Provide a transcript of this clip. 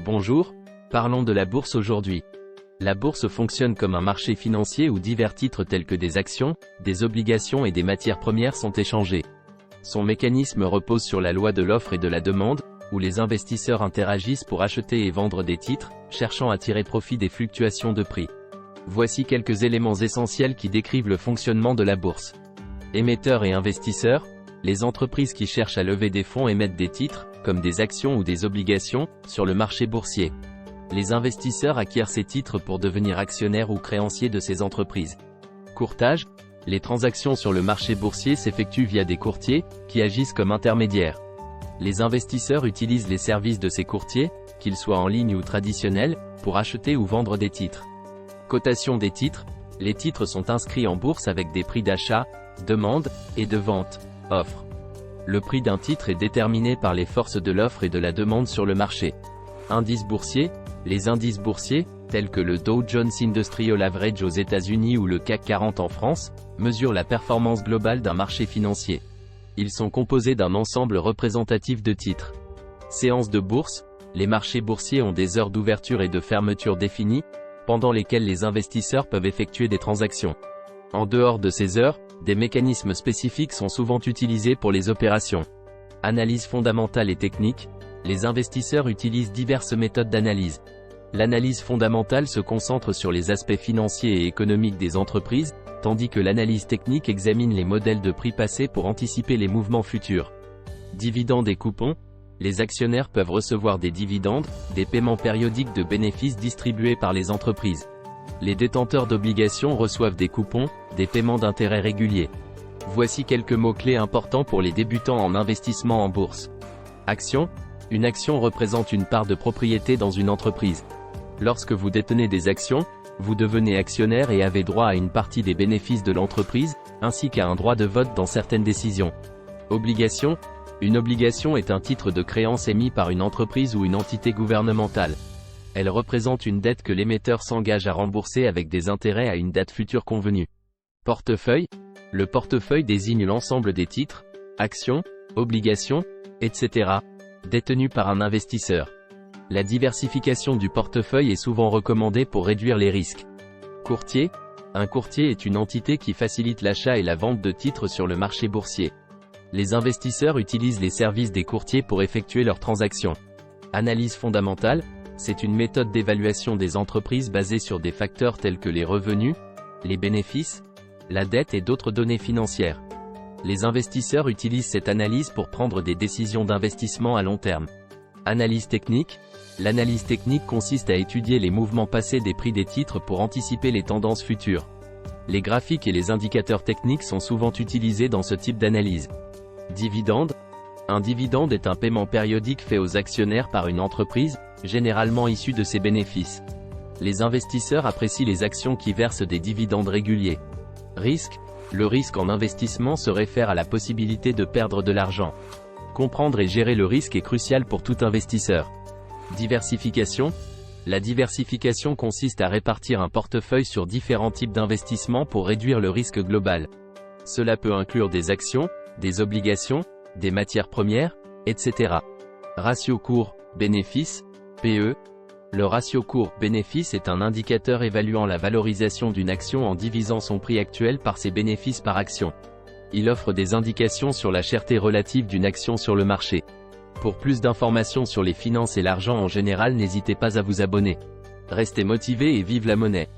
Bonjour, parlons de la bourse aujourd'hui. La bourse fonctionne comme un marché financier où divers titres tels que des actions, des obligations et des matières premières sont échangés. Son mécanisme repose sur la loi de l'offre et de la demande, où les investisseurs interagissent pour acheter et vendre des titres, cherchant à tirer profit des fluctuations de prix. Voici quelques éléments essentiels qui décrivent le fonctionnement de la bourse. Émetteurs et investisseurs, les entreprises qui cherchent à lever des fonds émettent des titres, comme des actions ou des obligations, sur le marché boursier. Les investisseurs acquièrent ces titres pour devenir actionnaires ou créanciers de ces entreprises. Courtage, les transactions sur le marché boursier s'effectuent via des courtiers, qui agissent comme intermédiaires. Les investisseurs utilisent les services de ces courtiers, qu'ils soient en ligne ou traditionnels, pour acheter ou vendre des titres. Cotation des titres, les titres sont inscrits en bourse avec des prix d'achat, demande, et de vente, offre. Le prix d'un titre est déterminé par les forces de l'offre et de la demande sur le marché. Indices boursiers, les indices boursiers, tels que le Dow Jones Industrial Average aux États-Unis ou le CAC 40 en France, mesurent la performance globale d'un marché financier. Ils sont composés d'un ensemble représentatif de titres. Séances de bourse, les marchés boursiers ont des heures d'ouverture et de fermeture définies, pendant lesquelles les investisseurs peuvent effectuer des transactions. En dehors de ces heures, des mécanismes spécifiques sont souvent utilisés pour les opérations. Analyse fondamentale et technique, les investisseurs utilisent diverses méthodes d'analyse. L'analyse fondamentale se concentre sur les aspects financiers et économiques des entreprises, tandis que l'analyse technique examine les modèles de prix passés pour anticiper les mouvements futurs. Dividendes et coupons, les actionnaires peuvent recevoir des dividendes, des paiements périodiques de bénéfices distribués par les entreprises. Les détenteurs d'obligations reçoivent des coupons, des paiements d'intérêts réguliers. Voici quelques mots-clés importants pour les débutants en investissement en bourse. Action. Une action représente une part de propriété dans une entreprise. Lorsque vous détenez des actions, vous devenez actionnaire et avez droit à une partie des bénéfices de l'entreprise, ainsi qu'à un droit de vote dans certaines décisions. Obligation. Une obligation est un titre de créance émis par une entreprise ou une entité gouvernementale. Elle représente une dette que l'émetteur s'engage à rembourser avec des intérêts à une date future convenue. Portefeuille. Le portefeuille désigne l'ensemble des titres, actions, obligations, etc., détenus par un investisseur. La diversification du portefeuille est souvent recommandée pour réduire les risques. Courtier. Un courtier est une entité qui facilite l'achat et la vente de titres sur le marché boursier. Les investisseurs utilisent les services des courtiers pour effectuer leurs transactions. Analyse fondamentale. C'est une méthode d'évaluation des entreprises basée sur des facteurs tels que les revenus, les bénéfices, la dette et d'autres données financières. Les investisseurs utilisent cette analyse pour prendre des décisions d'investissement à long terme. Analyse technique. L'analyse technique consiste à étudier les mouvements passés des prix des titres pour anticiper les tendances futures. Les graphiques et les indicateurs techniques sont souvent utilisés dans ce type d'analyse. Dividende. Un dividende est un paiement périodique fait aux actionnaires par une entreprise, généralement issu de ses bénéfices. Les investisseurs apprécient les actions qui versent des dividendes réguliers. Risque. Le risque en investissement se réfère à la possibilité de perdre de l'argent. Comprendre et gérer le risque est crucial pour tout investisseur. Diversification. La diversification consiste à répartir un portefeuille sur différents types d'investissements pour réduire le risque global. Cela peut inclure des actions, des obligations, des matières premières, etc. Ratio cours-bénéfice, PE. Le ratio cours-bénéfice est un indicateur évaluant la valorisation d'une action en divisant son prix actuel par ses bénéfices par action. Il offre des indications sur la cherté relative d'une action sur le marché. Pour plus d'informations sur les finances et l'argent en général, n'hésitez pas à vous abonner. Restez motivés et vive la monnaie.